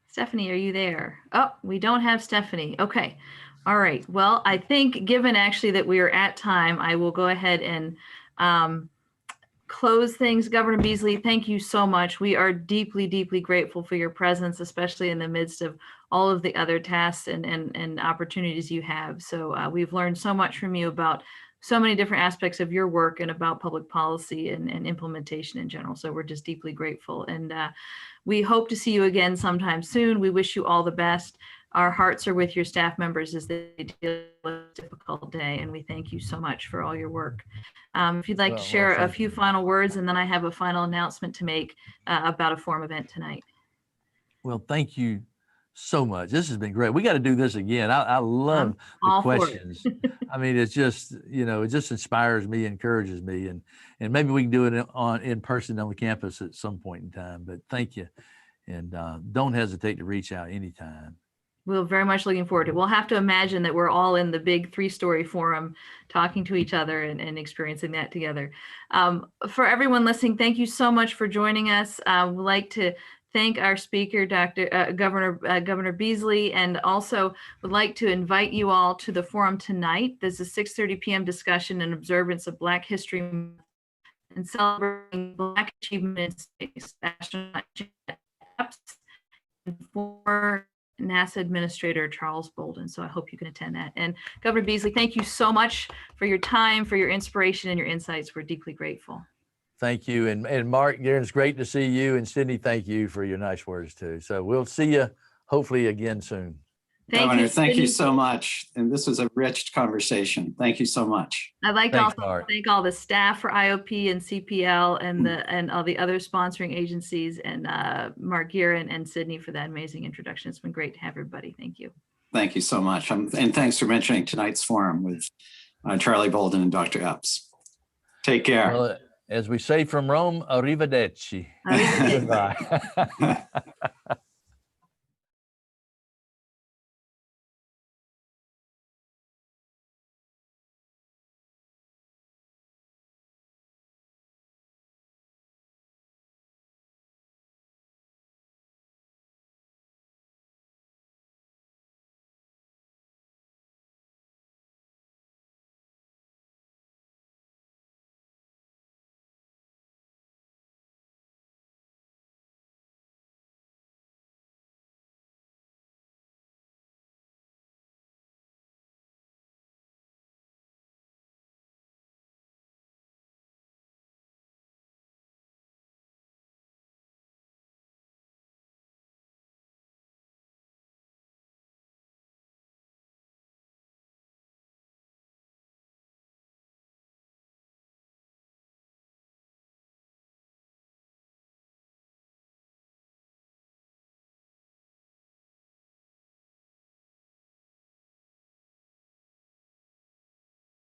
Stephanie, are you there? Oh, we don't have Stephanie. Okay. All right. Well, I think given actually that we are at time, I will go ahead and close things. Governor Beasley, thank you so much. We are deeply, deeply grateful for your presence, especially in the midst of all of the other tasks and opportunities you have. So we've learned so much from you about so many different aspects of your work and about public policy and implementation in general. So we're just deeply grateful. And we hope to see you again sometime soon. We wish you all the best. Our hearts are with your staff members as they deal with a difficult day. And we thank you so much for all your work. If you'd like to share a few final words, and then I have a final announcement to make about a forum event tonight. Well, thank you so much. This has been great. We got to do this again. I love the questions. I mean, it's just, you know, it just inspires me, encourages me, and maybe we can do it in person on the campus at some point in time. But thank you, and don't hesitate to reach out anytime. We're very much looking forward to it. We'll have to imagine that we're all in the big 3-story forum talking to each other and experiencing that together. For everyone listening, thank you so much for joining us. We'd like to thank our speaker, Governor Beasley, and also would like to invite you all to the forum tonight. There's a 6:30 p.m. discussion and observance of Black History Month and celebrating Black achievement in space. Astronaut and former NASA Administrator Charles Bolden. So I hope you can attend that. And Governor Beasley, thank you so much for your time, for your inspiration and your insights. We're deeply grateful. Thank you. And Mark, Garen, it's great to see you. And Sydney, thank you for your nice words too. So we'll see you hopefully again soon. Governor, thank you so much. And this was a rich conversation. Thank you so much. I'd like to also thank all the staff for IOP and CPL and all the other sponsoring agencies, and Mark Garen and Sydney for that amazing introduction. It's been great to have everybody. Thank you. Thank you so much. And thanks for mentioning tonight's forum with Charlie Bolden and Dr. Epps. Take care. Well, as we say from Rome, arrivederci. Arrivederci. Goodbye.